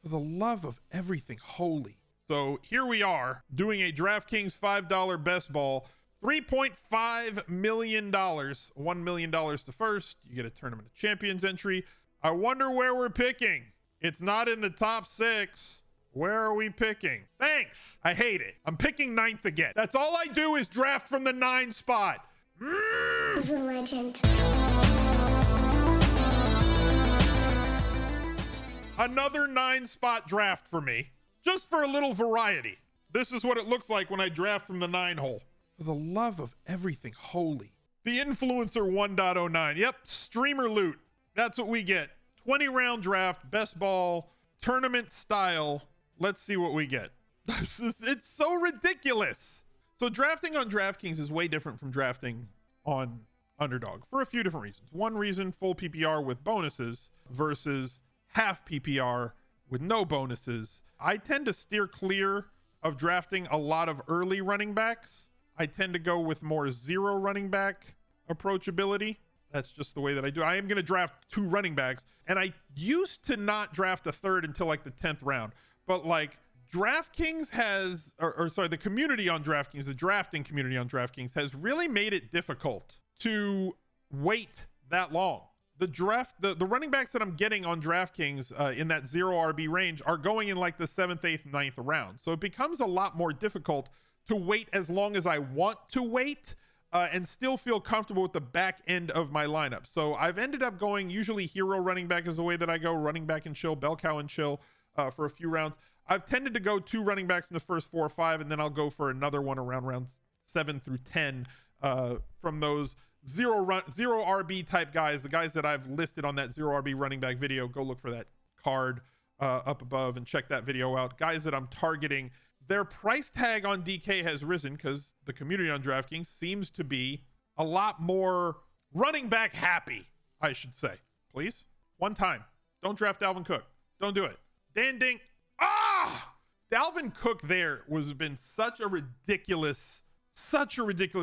For the love of everything holy. So here we are doing a DraftKings $5 best ball. $3.5 million. $1 million to first. You get a Tournament of Champions entry. I wonder where we're picking. It's not in the top 6. Where are we picking? Thanks. I hate it. I'm picking 9th again. That's all I do is draft from the 9 spot. He's a legend. Another 9 spot draft for me. Just for a little variety. This is what it looks like when I draft from the 9 hole. For the love of everything holy. The Influencer 1.09. Yep, streamer loot. That's what we get. 20 round draft, best ball, tournament style. Let's see what we get. It's so ridiculous. So drafting on DraftKings is way different from drafting on Underdog for a few different reasons. One reason, full PPR with bonuses versus half PPR with no bonuses. I tend to steer clear of drafting a lot of early running backs. I tend to go with more 0 running back approachability. That's just the way that I do. I am going to draft 2 running backs. And I used to not draft a third until like the 10th round. But like DraftKings has, the community on DraftKings, the drafting community on DraftKings has really made it difficult to wait that long. The running backs that I'm getting on DraftKings in that 0 RB range are going in like the 7th, 8th, 9th round. So it becomes a lot more difficult to wait as long as I want to wait and still feel comfortable with the back end of my lineup. So I've ended up going usually hero running back is the way that I go, running back and chill, bell cow and chill for a few rounds. I've tended to go 2 running backs in the first 4 or 5, and then I'll go for another one around rounds 7 through 10 from those zero RB type guys, the guys that I've listed on that 0 RB running back video. Go look for that card up above and check that video out. Guys that I'm targeting, their price tag on DK has risen because the community on DraftKings seems to be a lot more running back happy, I should say. Please, one time, don't draft Dalvin Cook. Don't do it. Dan Dink. Dalvin Cook there been such a ridiculous.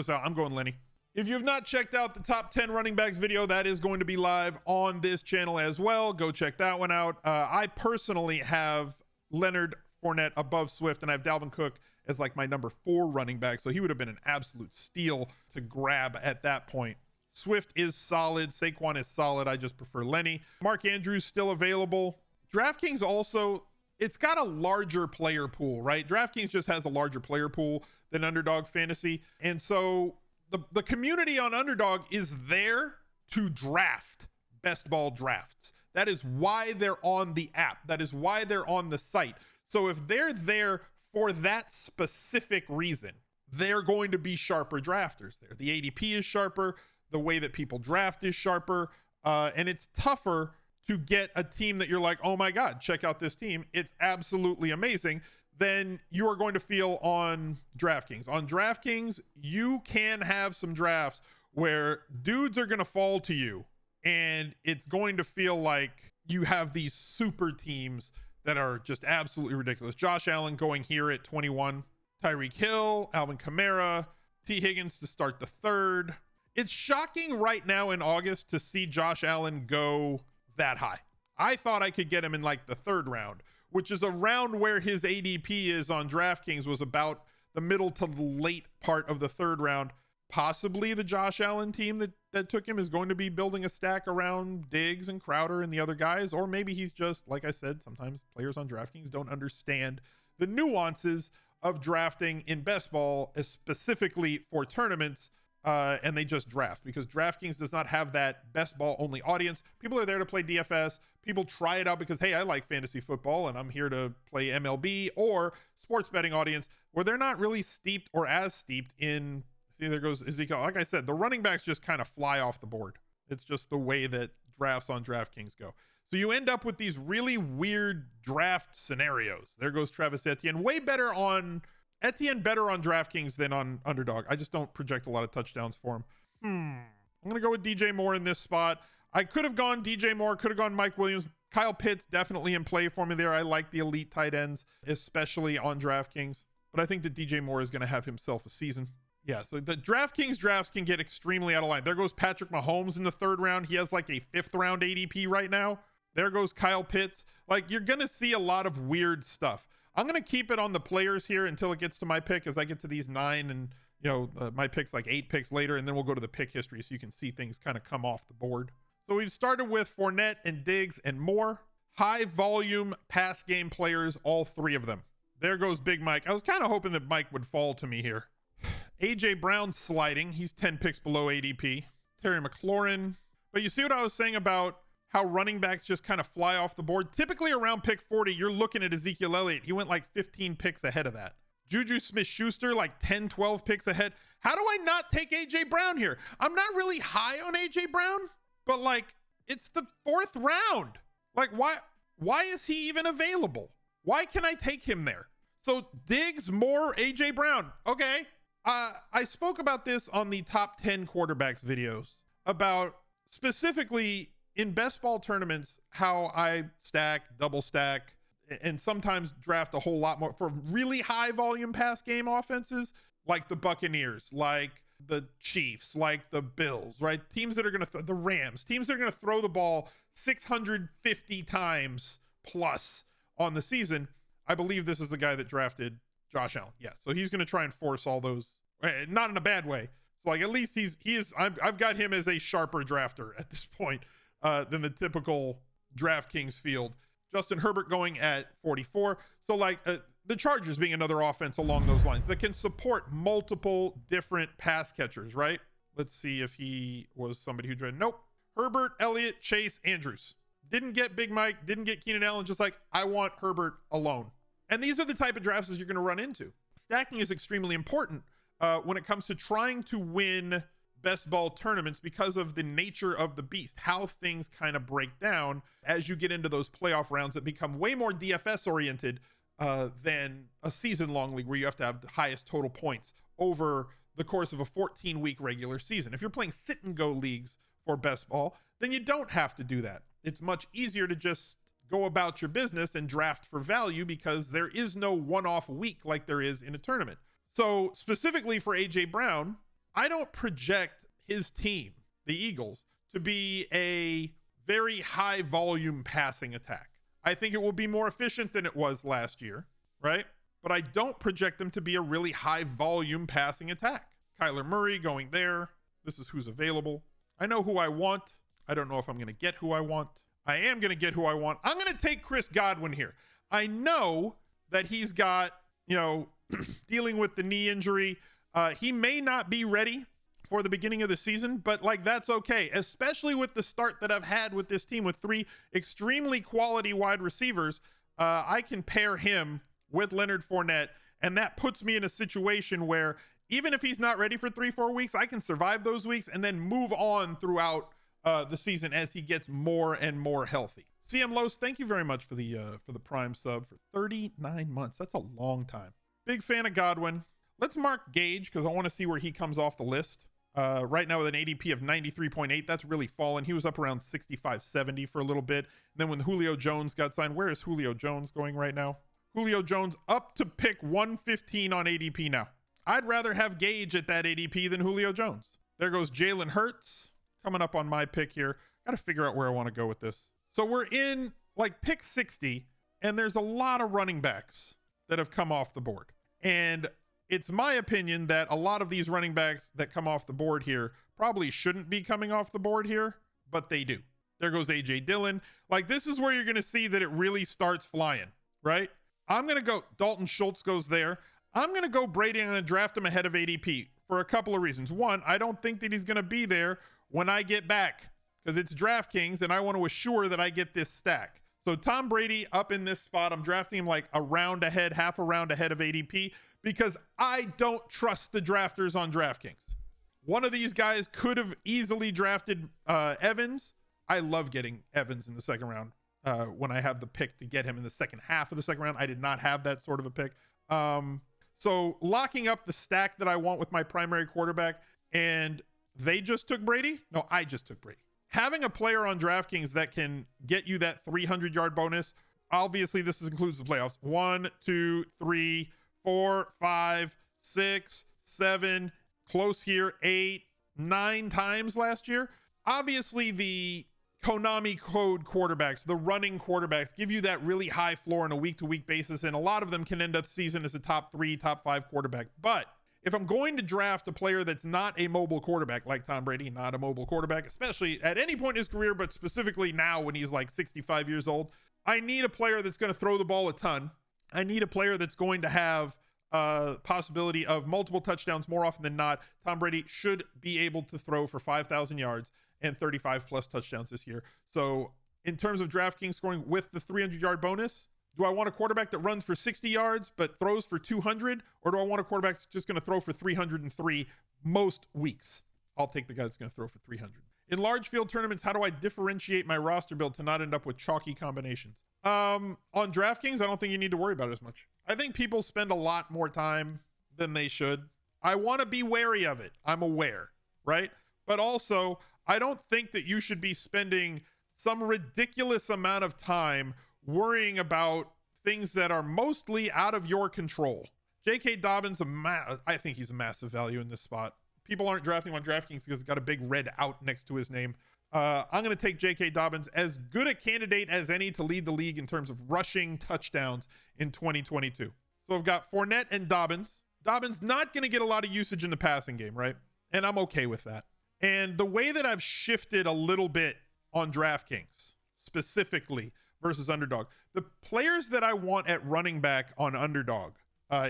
I'm going Lenny. If you have not checked out the top 10 running backs video, that is going to be live on this channel as well. Go check that one out. I personally have Leonard Fournette above Swift, and I have Dalvin Cook as like my number 4 running back. So he would have been an absolute steal to grab at that point. Swift is solid. Saquon is solid. I just prefer Lenny. Mark Andrews still available. DraftKings also, it's got a larger player pool, right? DraftKings just has a larger player pool than Underdog Fantasy. And so the community on Underdog is there to draft best ball drafts. That is why they're on the app. That is why they're on the site. So if they're there for that specific reason, they're going to be sharper drafters there. The ADP is sharper. The way that people draft is sharper. And it's tougher to get a team that you're like, oh my God, check out this team. It's absolutely amazing. Then you are going to feel on DraftKings. On DraftKings, you can have some drafts where dudes are going to fall to you, and it's going to feel like you have these super teams that are just absolutely ridiculous. Josh Allen going here at 21, Tyreek Hill, Alvin Kamara, T. Higgins to start the 3rd. It's shocking right now in August to see Josh Allen go that high. I thought I could get him in like the 3rd round, which is around where his ADP is on DraftKings, was about the middle to the late part of the 3rd round. Possibly the Josh Allen team that took him is going to be building a stack around Diggs and Crowder and the other guys. Or maybe he's just, like I said, sometimes players on DraftKings don't understand the nuances of drafting in best ball, specifically for tournaments. And they just draft because DraftKings does not have that best ball only audience. People are there to play DFS. People try it out because, hey, I like fantasy football and I'm here to play MLB, or sports betting audience where they're not really steeped or as steeped in. See, there goes Ezekiel. Like I said, the running backs just kind of fly off the board. It's just the way that drafts on DraftKings go. So you end up with these really weird draft scenarios. There goes Travis Etienne. Etienne better on DraftKings than on Underdog. I just don't project a lot of touchdowns for him. I'm going to go with DJ Moore in this spot. I could have gone DJ Moore, could have gone Mike Williams. Kyle Pitts definitely in play for me there. I like the elite tight ends, especially on DraftKings. But I think that DJ Moore is going to have himself a season. Yeah, so the DraftKings drafts can get extremely out of line. There goes Patrick Mahomes in the 3rd round. He has like a 5th round ADP right now. There goes Kyle Pitts. Like, you're going to see a lot of weird stuff. I'm going to keep it on the players here until it gets to my pick, as I get to these 9 and, you know, my pick's like 8 picks later, and then we'll go to the pick history so you can see things kind of come off the board. So we've started with Fournette and Diggs and Moore. High volume pass game players, all 3 of them. There goes Big Mike. I was kind of hoping that Mike would fall to me here. AJ Brown sliding. He's 10 picks below ADP. Terry McLaurin. But you see what I was saying about how running backs just kind of fly off the board? Typically around pick 40, you're looking at Ezekiel Elliott. He went like 15 picks ahead of that. Juju Smith-Schuster, like 10, 12 picks ahead. How do I not take AJ Brown here? I'm not really high on AJ Brown, but like, it's the 4th round. Like, why is he even available? Why can I take him there? So Diggs, Moore, AJ Brown. Okay. I spoke about this on the top 10 quarterbacks videos, about specifically in best ball tournaments, how I stack, double stack, and sometimes draft a whole lot more for really high volume pass game offenses, like the Buccaneers, like the Chiefs, like the Bills, right? Teams that are going to, the Rams, teams that are going to throw the ball 650 times plus on the season. I believe this is the guy that drafted Josh Allen. Yeah. So he's going to try and force all those, not in a bad way. So like, at least I've got him as a sharper drafter at this point than the typical DraftKings field. Justin Herbert going at 44. So like the Chargers being another offense along those lines that can support multiple different pass catchers, right? Let's see if he was somebody who drafted. Nope. Herbert, Elliott, Chase, Andrews. Didn't get Big Mike, didn't get Keenan Allen, just like, I want Herbert alone. And these are the type of drafts that you're going to run into. Stacking is extremely important when it comes to trying to win best ball tournaments because of the nature of the beast, how things kind of break down as you get into those playoff rounds that become way more DFS oriented than a season-long league where you have to have the highest total points over the course of a 14-week regular season. If you're playing sit-and-go leagues for best ball, then you don't have to do that. It's much easier to just go about your business and draft for value because there is no one-off week like there is in a tournament. So specifically for AJ Brown, I don't project his team, the Eagles, to be a very high volume passing attack. I think it will be more efficient than it was last year, right? But I don't project them to be a really high volume passing attack. Kyler Murray going there. This is who's available. I know who I want. I don't know if I'm going to get who I want. I am going to get who I want. I'm going to take Chris Godwin here. I know that he's got, you know, dealing with the knee injury. He may not be ready for the beginning of the season, but like, that's okay, especially with the start that I've had with this team with 3 extremely quality wide receivers. I can pair him with Leonard Fournette, and that puts me in a situation where even if he's not ready for 3-4 weeks, I can survive those weeks and then move on throughout the season as he gets more and more healthy. CM Los, thank you very much for the Prime sub for 39 months. That's a long time. Big fan of Godwin. Let's mark Gage because I want to see where he comes off the list. Right now with an ADP of 93.8, that's really fallen. He was up around 65, 70 for a little bit. And then when Julio Jones got signed, where is Julio Jones going right now? Julio Jones up to pick 115 on ADP now. I'd rather have Gage at that ADP than Julio Jones. There goes Jalen Hurts coming up on my pick here. Got to figure out where I want to go with this. So we're in like pick 60, and there's a lot of running backs that have come off the board. And it's my opinion that a lot of these running backs that come off the board here probably shouldn't be coming off the board here, but they do. There goes AJ Dillon. Like, this is where you're going to see that it really starts flying, right? I'm going to go Dalton Schultz goes there. I'm going to go Brady. I'm going to draft him ahead of ADP for a couple of reasons. One, I don't think that he's going to be there when I get back because it's DraftKings and I want to assure that I get this stack. So Tom Brady up in this spot, I'm drafting him like a round ahead, half a round ahead of ADP because I don't trust the drafters on DraftKings. One of these guys could have easily drafted Evans. I love getting Evans in the second round when I have the pick to get him in the second half of the second round. I did not have that sort of a pick. So locking up the stack that I want with my primary quarterback, and they just took Brady? No, I just took Brady. Having a player on DraftKings that can get you that 300-yard bonus, obviously this includes the playoffs. 1, 2, 3, 4, 5, 6, 7, close here, 8, 9 times last year. Obviously the Konami code quarterbacks, the running quarterbacks, give you that really high floor on a week-to-week basis, and a lot of them can end up the season as a top 3, top 5 quarterback. But if I'm going to draft a player that's not a mobile quarterback, like Tom Brady, not a mobile quarterback, especially at any point in his career, but specifically now when he's like 65 years old, I need a player that's going to throw the ball a ton. I need a player that's going to have possibility of multiple touchdowns more often than not. Tom Brady should be able to throw for 5,000 yards and 35 plus touchdowns this year. So in terms of DraftKings scoring with the 300-yard bonus, do I want a quarterback that runs for 60 yards but throws for 200? Or do I want a quarterback that's just going to throw for 303 most weeks? I'll take the guy that's going to throw for 300. In large field tournaments, how do I differentiate my roster build to not end up with chalky combinations? On DraftKings, I don't think you need to worry about it as much. I think people spend a lot more time than they should. I want to be wary of it. I'm aware, right? But also, I don't think that you should be spending some ridiculous amount of time worrying about things that are mostly out of your control. J.K. Dobbins, I think he's a massive value in this spot. People aren't drafting on DraftKings because it's got a big red out next to his name. I'm going to take J.K. Dobbins, as good a candidate as any to lead the league in terms of rushing touchdowns in 2022. So I've got Fournette and Dobbins. Dobbins not going to get a lot of usage in the passing game, right? And I'm okay with that. And the way that I've shifted a little bit on DraftKings specifically versus Underdog, the players that I want at running back on Underdog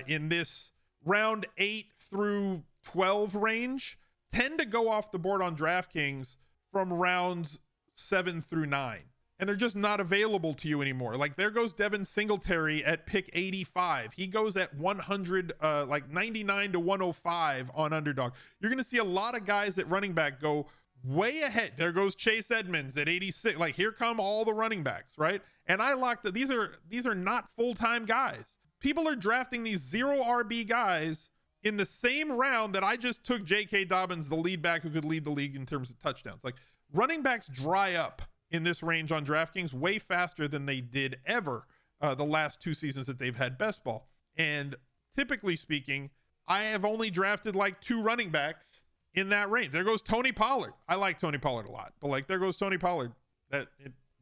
in this round 8 through 12 range tend to go off the board on DraftKings from rounds 7 through 9. And they're just not available to you anymore. Like, there goes Devin Singletary at pick 85. He goes at 100, like 99 to 105 on Underdog. You're going to see a lot of guys at running back go way ahead. There goes Chase Edmonds at 86. Like, here come all the running backs, right? And I locked that these are not full-time guys. People are drafting these 0 RB guys in the same round that I just took J.K. Dobbins, the lead back who could lead the league in terms of touchdowns. Like, running backs dry up in this range on DraftKings way faster than they did ever the last 2 seasons that they've had best ball. And typically speaking, I have only drafted like 2 running backs in that range. There goes Tony Pollard. I like Tony Pollard a lot, but like, there goes Tony Pollard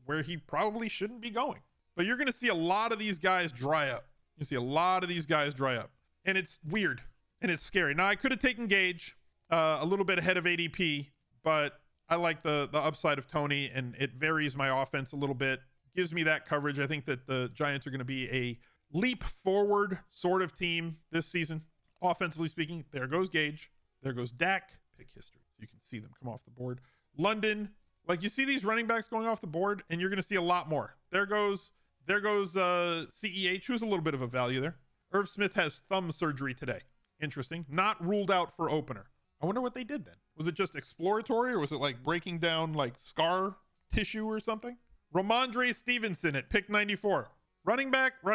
where he probably shouldn't be going. But you're going to see a lot of these guys dry up. You see a lot of these guys dry up, and it's weird and it's scary. Now, I could have taken Gage a little bit ahead of ADP, but I like the upside of Tony, and it varies my offense a little bit. Gives me that coverage. I think that the Giants are going to be a leap forward sort of team this season, offensively speaking. There goes Gage. There goes Dak. Pick history. So you can see them come off the board. London. Like, you see these running backs going off the board, and you're going to see a lot more. There goes CEH, who's a little bit of a value there. Irv Smith has thumb surgery today. Interesting. Not ruled out for opener. I wonder what they did then. Was it just exploratory, or was it like breaking down like scar tissue or something? Ramondre Stevenson at pick 94. Running back. 6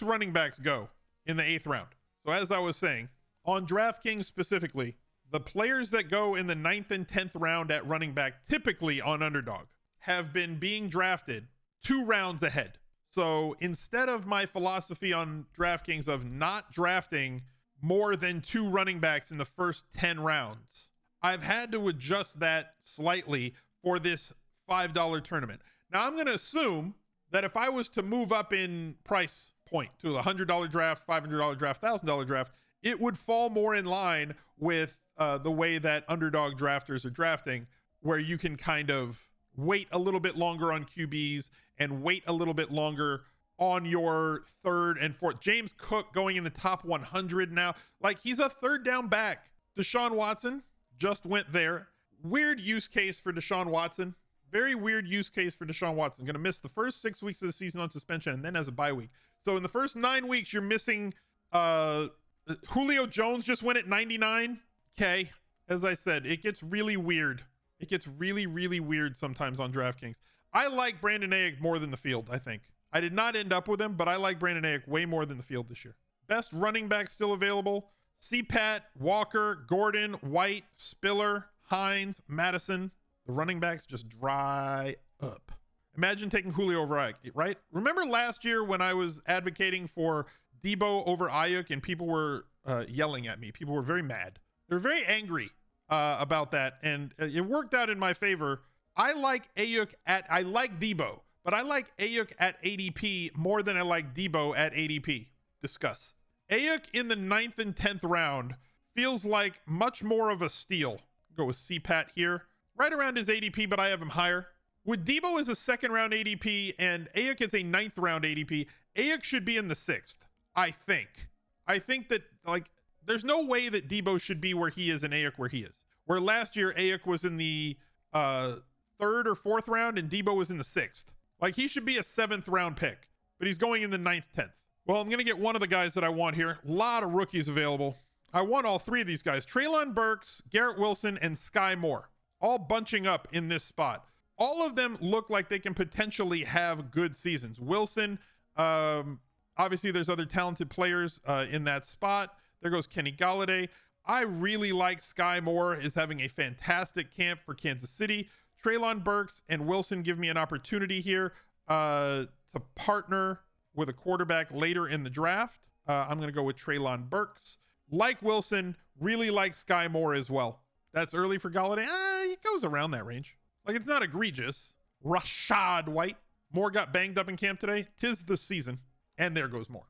running backs go in the 8th round. So as I was saying, on DraftKings specifically, the players that go in the 9th and 10th round at running back, typically on Underdog, have been being drafted 2 rounds ahead. So instead of my philosophy on DraftKings of not drafting more than 2 running backs in the first 10 rounds, I've had to adjust that slightly for this $5 tournament. Now, I'm going to assume that if I was to move up in price point to a $100 draft, $500 draft, $1,000 draft, it would fall more in line with the way that Underdog drafters are drafting, where you can kind of wait a little bit longer on QBs and wait a little bit longer on your 3rd and 4th. James Cook going in the top 100 now. Like, he's a 3rd down back. Deshaun Watson just went there. Weird use case for Deshaun Watson. Very weird use case for Deshaun Watson. Going to miss the first 6 weeks of the season on suspension and then has a bye week. So in the first 9 weeks, you're missing Julio Jones just went at 99. Okay. As I said, it gets really weird. It gets really, really weird sometimes on DraftKings. I like Brandon Ayuk more than the field, I think. I did not end up with him, but I like Brandon Ayuk way more than the field this year. Best running back still available: CPAT, Walker, Gordon, White, Spiller, Hines, Madison. The running backs just dry up. Imagine taking Julio over Ayuk, right? Remember last year when I was advocating for Debo over Ayuk and people were yelling at me? People were very mad. They're very angry about that, and it worked out in my favor. I like Debo, but I like Ayuk at ADP more than I like Debo at ADP. Discuss. Ayuk in the 9th and 10th round feels like much more of a steal. Go with CPAT here. Right around his ADP, but I have him higher. With Debo as a 2nd round ADP and Ayuk as a 9th round ADP, Ayuk should be in the 6th, I think. I think that, like, there's no way that Debo should be where he is and Ayuk where he is. Where last year Ayuk was in the 3rd or 4th round and Debo was in the 6th. Like, he should be a 7th round pick, but he's going in the 9th, 10th. Well, I'm going to get one of the guys that I want here. A lot of rookies available. I want all 3 of these guys. Treylon Burks, Garrett Wilson, and Sky Moore. All bunching up in this spot. All of them look like they can potentially have good seasons. Wilson, obviously there's other talented players in that spot. There goes Kenny Golladay. I really like Sky Moore is having a fantastic camp for Kansas City. Treylon Burks and Wilson give me an opportunity here to partner with a quarterback later in the draft. I'm going to go with Treylon Burks. Like Wilson, really like Sky Moore as well. That's early for Golladay. He goes around that range. Like, it's not egregious. Rashad White. Moore got banged up in camp today. 'Tis the season. And there goes Moore.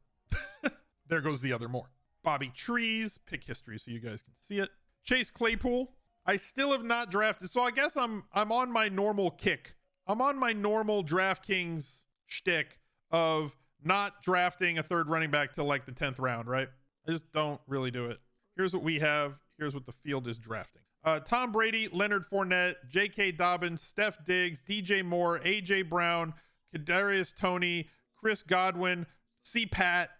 There goes the other Moore. Bobby Trees. Pick history so you guys can see it. Chase Claypool. I still have not drafted. So I guess I'm on my normal kick. I'm on my normal DraftKings shtick of not drafting a 3rd running back till like the 10th round, right? I just don't really do it. Here's what we have. Here's what the field is drafting. Tom Brady, Leonard Fournette, J.K. Dobbins, Steph Diggs, DJ Moore, A.J. Brown, Kadarius Toney, Chris Godwin, C-Pat,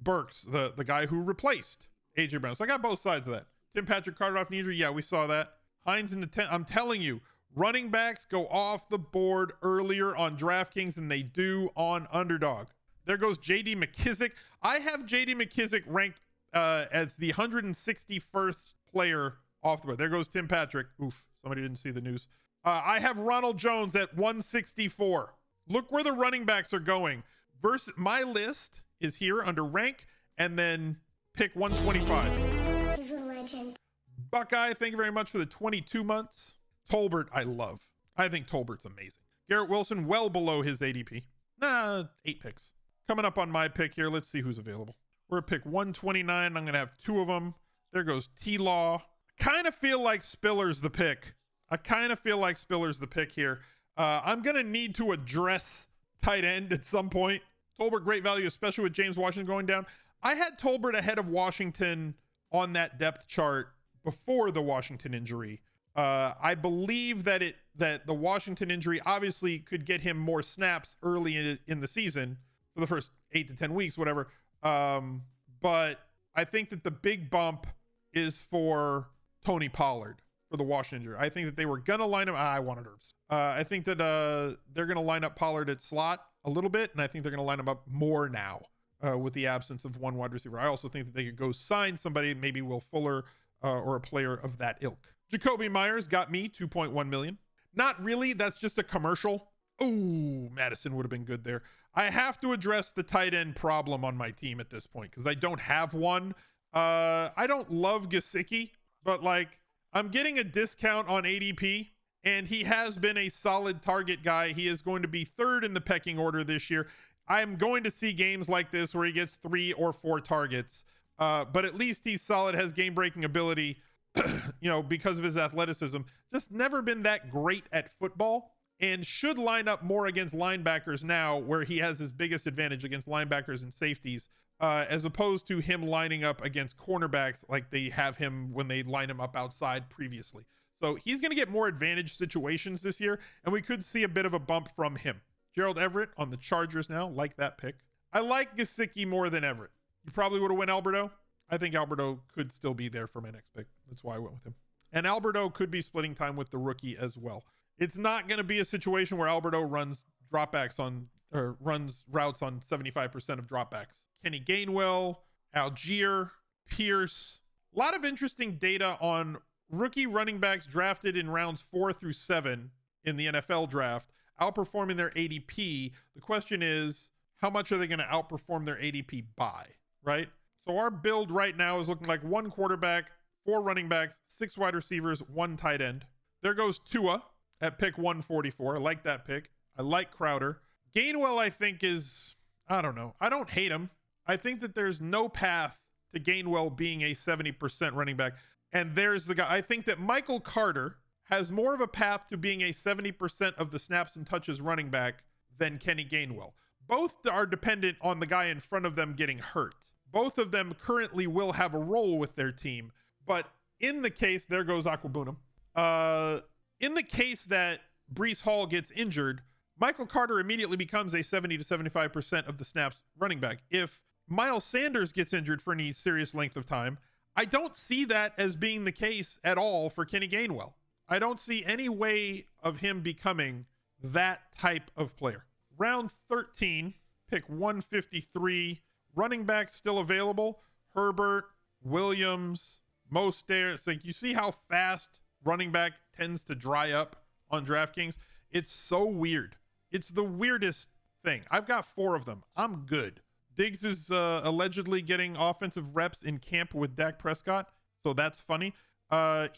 Burks, the guy who replaced A.J. Brown. So I got both sides of that. Tim Patrick Carter off knee injury. Yeah, we saw that. Hines in the 10th. I'm telling you, running backs go off the board earlier on DraftKings than they do on Underdog. There goes J.D. McKissick. I have J.D. McKissick ranked as the 161st player off the board. There goes Tim Patrick. Oof, somebody didn't see the news. I have Ronald Jones at 164. Look where the running backs are going. My list is here under rank and then pick 125. He's a legend. Buckeye, thank you very much for the 22 months. Tolbert, I love. I think Tolbert's amazing. Garrett Wilson, well below his ADP. 8 picks. Coming up on my pick here. Let's see who's available. We're at pick 129. I'm going to have 2 of them. There goes T-Law. Kind of feel like Spiller's the pick. Here. I'm going to need to address tight end at some point. Tolbert, great value, especially with James Washington going down. I had Tolbert ahead of Washington on that depth chart before the Washington injury. I believe that the Washington injury obviously could get him more snaps early in the season for the first 8 to 10 weeks, whatever. But I think that the big bump is for Tony Pollard for the Washington injury. I think that they were going to line him. I wanted Irvs. I think that they're going to line up Pollard at slot a little bit, and I think they're going to line him up more now with the absence of one wide receiver. I also think that they could go sign somebody, maybe Will Fuller or a player of that ilk. Jacoby Myers got me 2.1 million. Not really. That's just a commercial. Ooh, Madison would have been good there. I have to address the tight end problem on my team at this point because I don't have one. I don't love Gesicki, but like I'm getting a discount on ADP, and he has been a solid target guy. He is going to be 3rd in the pecking order this year. I'm going to see games like this where he gets 3 or 4 targets, but at least he's solid, has game-breaking ability, because of his athleticism. Just never been that great at football, and should line up more against linebackers now, where he has his biggest advantage against linebackers and safeties, as opposed to him lining up against cornerbacks like they have him when they line him up outside previously. So he's going to get more advantage situations this year, and we could see a bit of a bump from him. Gerald Everett on the Chargers now. Like that pick. I like Gesicki more than Everett. You probably would have went Alberto. I think Alberto could still be there for my next pick. That's why I went with him. And Alberto could be splitting time with the rookie as well. It's not going to be a situation where Alberto runs routes on 75% of dropbacks. Kenny Gainwell, Algier, Pierce. A lot of interesting data on rookie running backs drafted in rounds 4 through 7 in the NFL draft, outperforming their ADP. The question is, how much are they going to outperform their ADP by, right? So our build right now is looking like 1 quarterback, 4 running backs, 6 wide receivers, 1 tight end. There goes Tua at pick 144. I like that pick. I like Crowder. Gainwell, I think, is, I don't know. I don't hate him. I think that there's no path to Gainwell being a 70% running back. And there's the guy. I think that Michael Carter has more of a path to being a 70% of the snaps and touches running back than Kenny Gainwell. Both are dependent on the guy in front of them getting hurt. Both of them currently will have a role with their team. But in the case, there goes Aquabunum. In the case that Breece Hall gets injured, Michael Carter immediately becomes a 70 to 75% of the snaps running back. If Miles Sanders gets injured for any serious length of time, I don't see that as being the case at all for Kenny Gainwell. I don't see any way of him becoming that type of player. Round 13, pick 153. Running back still available. Herbert, Williams, Mostert. It's like, you see how fast running back tends to dry up on DraftKings? It's so weird. It's the weirdest thing. I've got 4 of them. I'm good. Diggs is allegedly getting offensive reps in camp with Dak Prescott, so that's funny.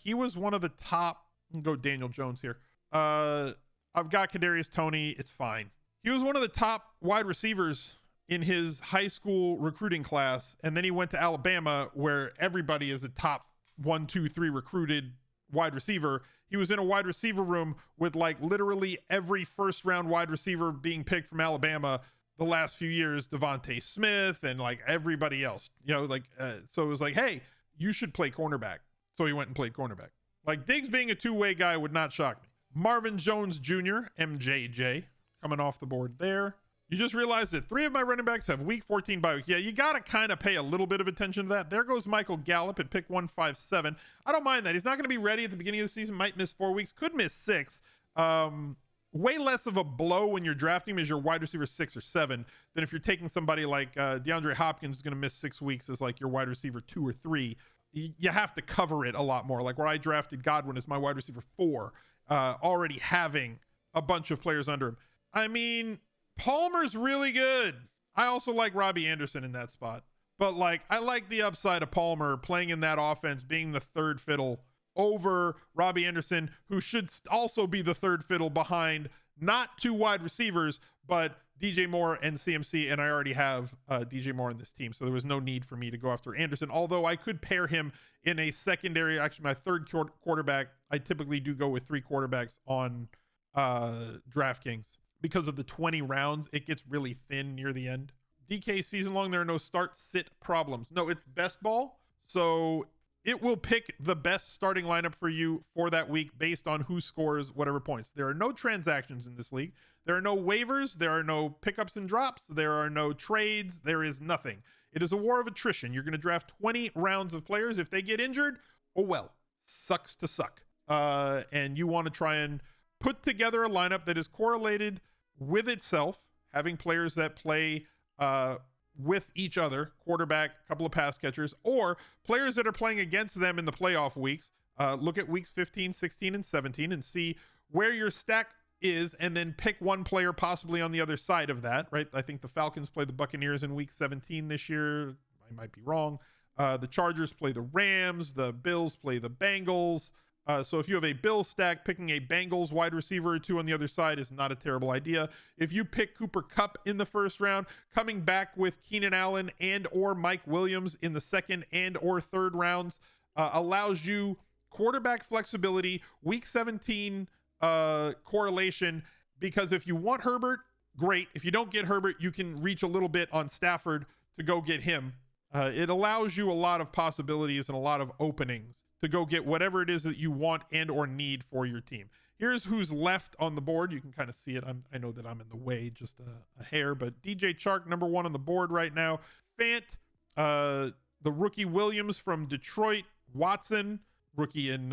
He was one of the top. Go Daniel Jones here. I've got Kadarius Toney. It's fine. He was one of the top wide receivers in his high school recruiting class, and then he went to Alabama, where everybody is a top 1, 2, 3 recruited wide receiver. He was in a wide receiver room with like literally every first round wide receiver being picked from Alabama the last few years, Devontae Smith and like everybody else, you know, like, so it was like, hey, you should play cornerback. So he went and played cornerback. Like, Diggs being a two-way guy would not shock me. Marvin Jones Jr., MJJ, coming off the board there. You just realized that 3 of my running backs have week 14 bye week. Yeah, you got to kind of pay a little bit of attention to that. There goes Michael Gallup at pick 157. I don't mind that. He's not going to be ready at the beginning of the season. Might miss 4 weeks. Could miss 6. Way less of a blow when you're drafting him as your wide receiver 6 or 7 than if you're taking somebody like DeAndre Hopkins is going to miss 6 weeks as like your wide receiver 2 or 3. You have to cover it a lot more. Like where I drafted Godwin as my wide receiver 4, already having a bunch of players under him. I mean, Palmer's really good. I also like Robbie Anderson in that spot. But like, I like the upside of Palmer playing in that offense, being the third fiddle over Robbie Anderson, who should also be the third fiddle behind not 2 wide receivers, but DJ Moore and CMC. And I already have DJ Moore in this team, so there was no need for me to go after Anderson. Although I could pair him in a secondary, actually my third quarterback. I typically do go with 3 quarterbacks on DraftKings. Because of the 20 rounds, it gets really thin near the end. DK season long, there are no start-sit problems. No, it's best ball. So it will pick the best starting lineup for you for that week based on who scores whatever points. There are no transactions in this league. There are no waivers. There are no pickups and drops. There are no trades. There is nothing. It is a war of attrition. You're going to draft 20 rounds of players. If they get injured, oh well, sucks to suck. And you want to try and put together a lineup that is correlated with itself, having players that play with each other, quarterback, a couple of pass catchers, or players that are playing against them in the playoff weeks. Look at weeks 15, 16, and 17 and see where your stack is, and then pick one player possibly on the other side of that, right? I think the Falcons play the Buccaneers in week 17 this year. I might be wrong. The Chargers play the Rams. The Bills play the Bengals. So if you have a Bills stack, picking a Bengals wide receiver or 2 on the other side is not a terrible idea. If you pick Cooper Kupp in the first round, coming back with Keenan Allen and or Mike Williams in the second and or third rounds allows you quarterback flexibility, week 17 correlation, because if you want Herbert, great. If you don't get Herbert, you can reach a little bit on Stafford to go get him. It allows you a lot of possibilities and a lot of openings to go get whatever it is that you want and or need for your team. Here's who's left on the board. You can kind of see it. I know that I'm in the way just a hair, but DJ Chark, number 1 on the board right now. Fant, the rookie Williams from Detroit. Watson, rookie in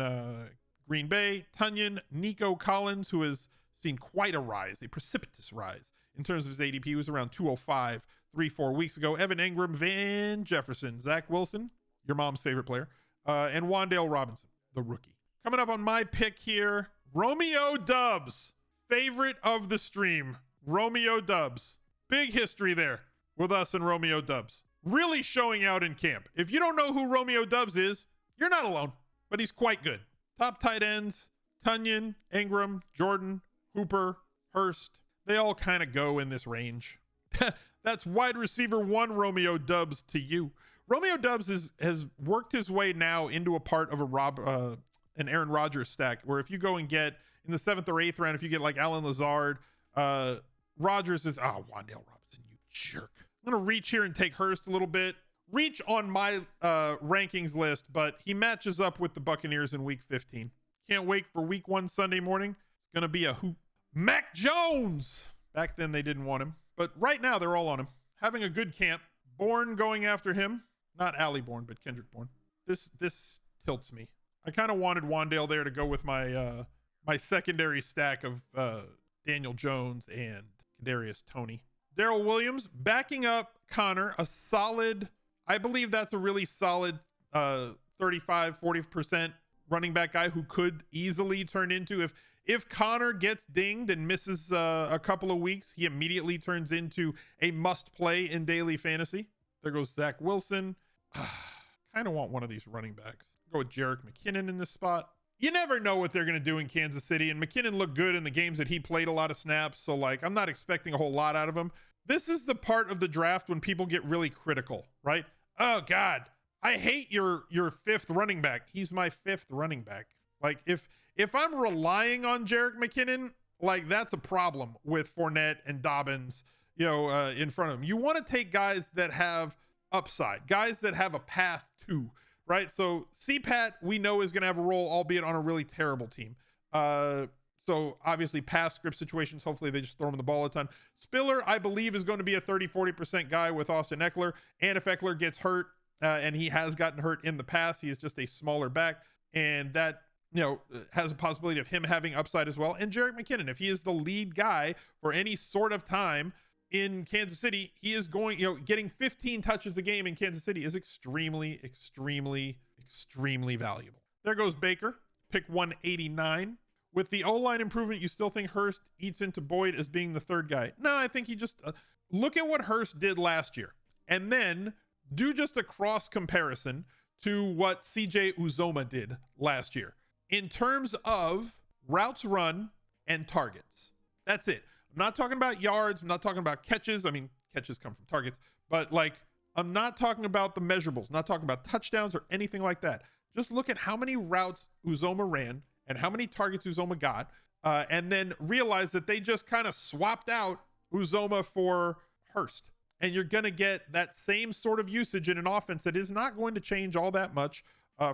Green Bay. Tunyon, Nico Collins, who has seen quite a rise, a precipitous rise in terms of his ADP. He was around 205 3-4 weeks ago. Evan Engram, Van Jefferson, Zach Wilson, your mom's favorite player, and Wan'Dale Robinson, the rookie. Coming up on my pick here, Romeo Doubs, favorite of the stream. Romeo Doubs. Big history there with us and Romeo Doubs. Really showing out in camp. If you don't know who Romeo Doubs is, You're not alone, but he's quite good. Top tight ends, Tunyon, Ingram, Jordan, Hooper, Hurst. They all kind of go in this range. That's wide receiver 1, Romeo Doubs, to you. Romeo Doubs has worked his way now into a part of an Aaron Rodgers stack, where if you go and get in the 7th or 8th round, if you get like Alan Lazard, Rodgers is, Wan'Dale Robinson, you jerk. I'm going to reach here and take Hurst a little bit. Reach on my rankings list, but he matches up with the Buccaneers in week 15. Can't wait for week 1 Sunday morning. It's going to be a hoop. Mac Jones. Back then they didn't want him, but right now they're all on him. Having a good camp. Bourne going after him. Not Allie Bourne, but Kendrick Bourne. This tilts me. I kind of wanted Wan'Dale there to go with my my secondary stack of Daniel Jones and Kadarius Toney. Darrell Williams backing up Connor, a solid, I believe that's a really solid 35-40% running back guy who could easily turn into, if Connor gets dinged and misses a couple of weeks, he immediately turns into a must play in daily fantasy. There goes Zach Wilson. Kind of want one of these running backs. Go with Jerick McKinnon in this spot. You never know what they're going to do in Kansas City, and McKinnon looked good in the games that he played a lot of snaps, so like I'm not expecting a whole lot out of him. This is the part of the draft when people get really critical, right? Oh God, I hate your 5th running back. He's my 5th running back. Like if I'm relying on Jerick McKinnon, like that's a problem with Fournette and Dobbins, in front of him. You want to take guys that have upside, guys that have a path to, right? So CPAT, we know, is going to have a role, albeit on a really terrible team. So obviously pass script situations, hopefully they just throw him the ball a ton. Spiller, I believe, is going to be a 30-40% guy with Austin Eckler. And if Eckler gets hurt, and he has gotten hurt in the past, he is just a smaller back. And that, has a possibility of him having upside as well. And Jerick McKinnon, if he is the lead guy for any sort of time in Kansas City, he is going, getting 15 touches a game in Kansas City is extremely, extremely, extremely valuable. There goes Baker, pick 189. With the O-line improvement, you still think Hurst eats into Boyd as being the 3rd guy? No, I think he just look at what Hurst did last year, and then do just a cross comparison to what CJ Uzoma did last year in terms of routes run and targets. That's it. I'm not talking about yards. I'm not talking about catches. I mean, catches come from targets, but I'm not talking about the measurables, not talking about touchdowns or anything like that. Just look at how many routes Uzoma ran and how many targets Uzoma got, and then realize that they just kind of swapped out Uzoma for Hurst. And you're going to get that same sort of usage in an offense that is not going to change all that much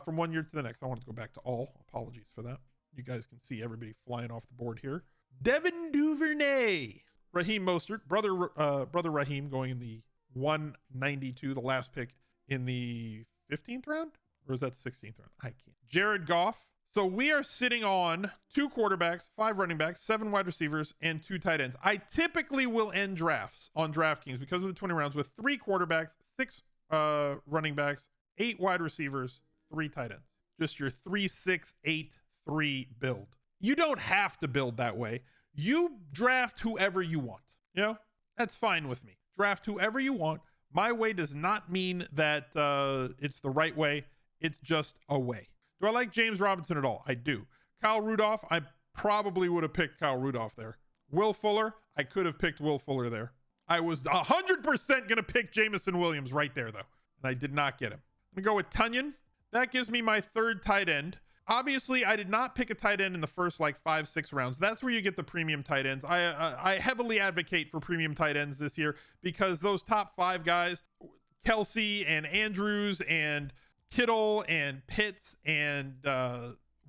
from one year to the next. I want to go back to all. Apologies for that. You guys can see everybody flying off the board here. Devin Duvernay. Raheem Mostert. Brother Raheem going in the 192, the last pick in the 15th round? Or is that the 16th round? I can't. Jared Goff. So we are sitting on 2 quarterbacks, 5 running backs, 7 wide receivers, and 2 tight ends. I typically will end drafts on Draftkings because of the 20 rounds with 3 quarterbacks, 6 running backs, 8 wide receivers, 3 tight ends. Just your 3-6-8-3 build. You don't have to build that way. You draft whoever you want. That's fine with me. Draft whoever you want. My way does not mean that it's the right way. It's just a way. Do I like James Robinson at all? I do. Kyle Rudolph, I probably would have picked Kyle Rudolph there. Will Fuller, I could have picked Will Fuller there. I was 100% going to pick Jamison Williams right there, though, and I did not get him. I'm going to go with Tunyon. That gives me my 3rd tight end. Obviously, I did not pick a tight end in the first 5-6 rounds. That's where you get the premium tight ends. I heavily advocate for premium tight ends this year because those top 5 guys, Kelsey and Andrews and Kittle and Pitts and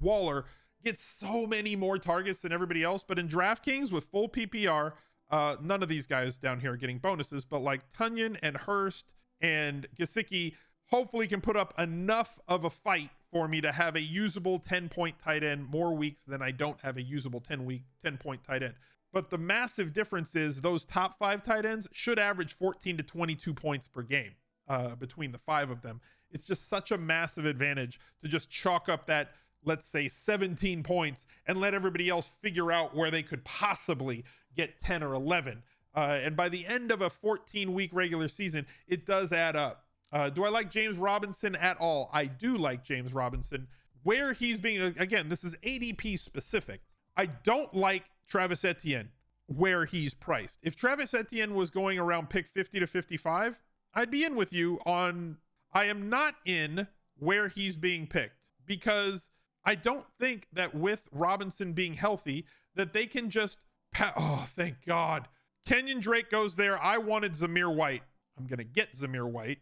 Waller, get so many more targets than everybody else. But in DraftKings with full PPR, none of these guys down here are getting bonuses, but Tunyon and Hurst and Gesicki hopefully can put up enough of a fight for me to have a usable 10-point tight end more weeks than I don't have a usable 10-point tight end. But the massive difference is those top 5 tight ends should average 14 to 22 points per game between the 5 of them. It's just such a massive advantage to just chalk up that, let's say, 17 points and let everybody else figure out where they could possibly get 10 or 11. And by the end of a 14-week regular season, it does add up. Do I like James Robinson at all? I do like James Robinson. Where he's being, again, this is ADP specific. I don't like Travis Etienne where he's priced. If Travis Etienne was going around pick 50 to 55, I'd be in with you on, I am not in where he's being picked, because I don't think that with Robinson being healthy that they can just oh, thank God. Kenyon Drake goes there. I wanted Zamir White. I'm going to get Zamir White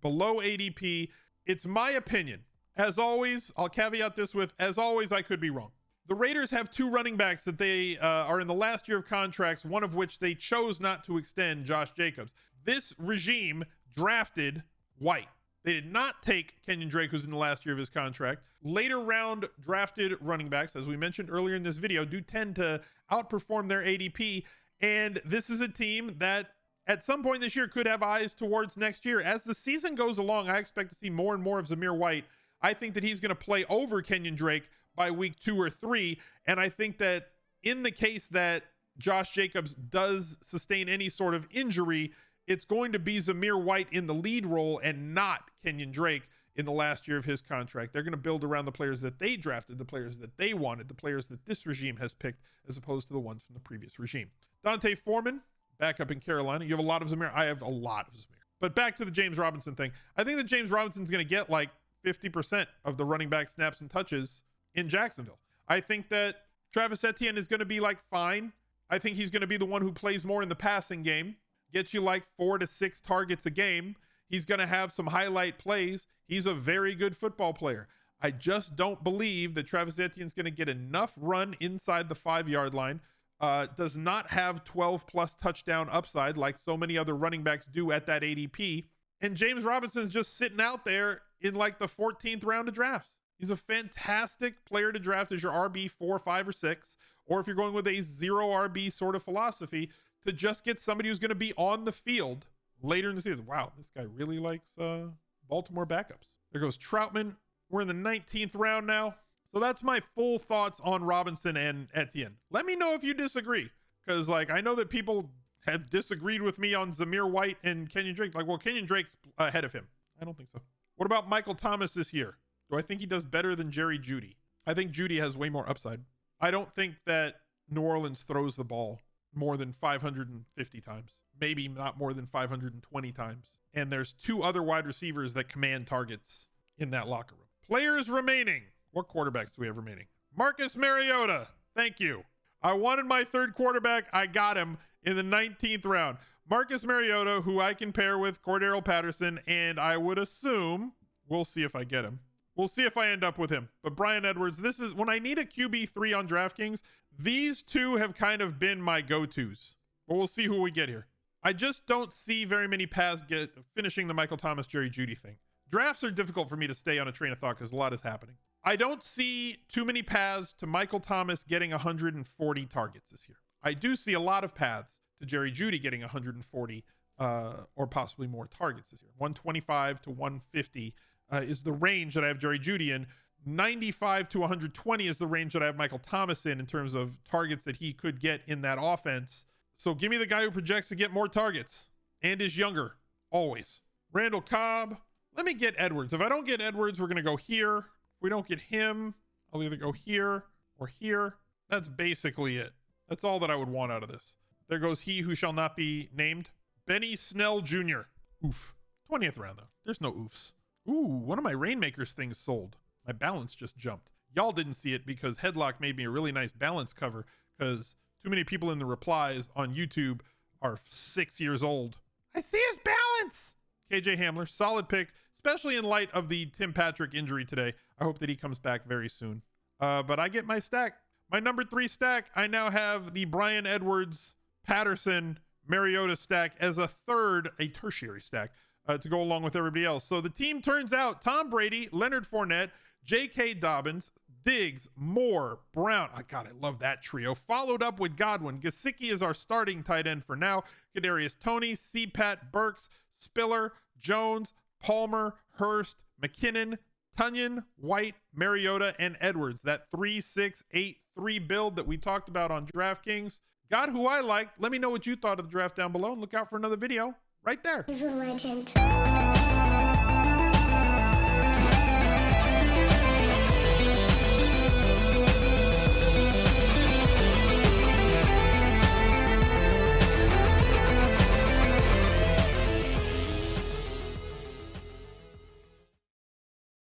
below ADP. It's my opinion. As always, I'll caveat this with, as always, I could be wrong. The Raiders have two running backs that they are in the last year of contracts, one of which they chose not to extend, Josh Jacobs. This regime drafted White. They did not take Kenyon Drake, who's in the last year of his contract. Later round drafted running backs, as we mentioned earlier in this video, do tend to outperform their ADP. And this is a team that at some point this year could have eyes towards next year. As the season goes along, I expect to see more and more of Zamir White. I think that he's going to play over Kenyon Drake by week 2 or 3. And I think that in the case that Josh Jacobs does sustain any sort of injury, it's going to be Zamir White in the lead role and not Kenyon Drake in the last year of his contract. They're going to build around the players that they drafted, the players that they wanted, the players that this regime has picked, as opposed to the ones from the previous regime. Dante Foreman, back up in Carolina. You have a lot of Zamir. I have a lot of Zamir. But back to the James Robinson thing. I think that James Robinson's going to get like 50% of the running back snaps and touches in Jacksonville. I think that Travis Etienne is going to be like fine. I think he's going to be the one who plays more in the passing game. Gets you like 4 to 6 targets a game. He's going to have some highlight plays. He's a very good football player. I just don't believe that Travis Etienne's going to get enough run inside the 5-yard line. Does not have 12 plus touchdown upside like so many other running backs do at that ADP. And James Robinson's just sitting out there in like the 14th round of drafts. He's a fantastic player to draft as your RB 4, 5, or 6. Or if you're going with a 0 RB sort of philosophy, to just get somebody who's going to be on the field later in the season. Wow, this guy really likes Baltimore backups. There goes Troutman. We're in the 19th round now. So that's my full thoughts on Robinson and Etienne. Let me know if you disagree, because like I know that people have disagreed with me on Zamir White and Kenyon Drake. Like, well, Kenyon Drake's ahead of him. I don't think so. What about Michael Thomas this year? Do I think he does better than Jerry Jeudy? I think Jeudy has way more upside. I don't think that New Orleans throws the ball more than 550 times, maybe not more than 520 times. And there's 2 other wide receivers that command targets in that locker room. Players remaining. What quarterbacks do we have remaining? Marcus Mariota. Thank you. I wanted my 3rd quarterback. I got him in the 19th round. Marcus Mariota, who I can pair with Cordero Patterson, and I would assume, we'll see if I get him. We'll see if I end up with him. But Brian Edwards, this is when I need a QB3 on DraftKings. These 2 have kind of been my go-tos. But we'll see who we get here. I just don't see very many paths finishing the Michael Thomas, Jerry Jeudy thing. Drafts are difficult for me to stay on a train of thought because a lot is happening. I don't see too many paths to Michael Thomas getting 140 targets this year. I do see a lot of paths to Jerry Jeudy getting 140 or possibly more targets this year. 125 to 150 is the range that I have Jerry Jeudy in. 95 to 120 is the range that I have Michael Thomas in terms of targets that he could get in that offense. So give me the guy who projects to get more targets and is younger, always. Randall Cobb. Let me get Edwards. If I don't get Edwards, we're going to go here. If we don't get him, I'll either go here or here. That's basically it. That's all that I would want out of this. There goes he who shall not be named. Benny Snell Jr. Oof. 20th round, though. There's no oofs. Ooh, one of my Rainmakers things sold. My balance just jumped. Y'all didn't see it because Headlock made me a really nice balance cover because too many people in the replies on YouTube are 6 years old. I see his balance. KJ Hamler, solid pick, especially in light of the Tim Patrick injury today. I hope that he comes back very soon. But I get my stack. My number 3 stack, I now have the Brian Edwards, Patterson, Mariota stack as a tertiary stack to go along with everybody else. So the team turns out Tom Brady, Leonard Fournette, J.K. Dobbins, Diggs, Moore, Brown. Oh, God, I love that trio. Followed up with Godwin. Gesicki is our starting tight end for now. Kadarius Toney, CPAT, Burks, Spiller, Jones, Palmer, Hurst, McKinnon, Tunyon, White, Mariota, and Edwards. That 3-6-8-3 build that we talked about on DraftKings. Got who I liked. Let me know what you thought of the draft down below and look out for another video right there. He's a legend.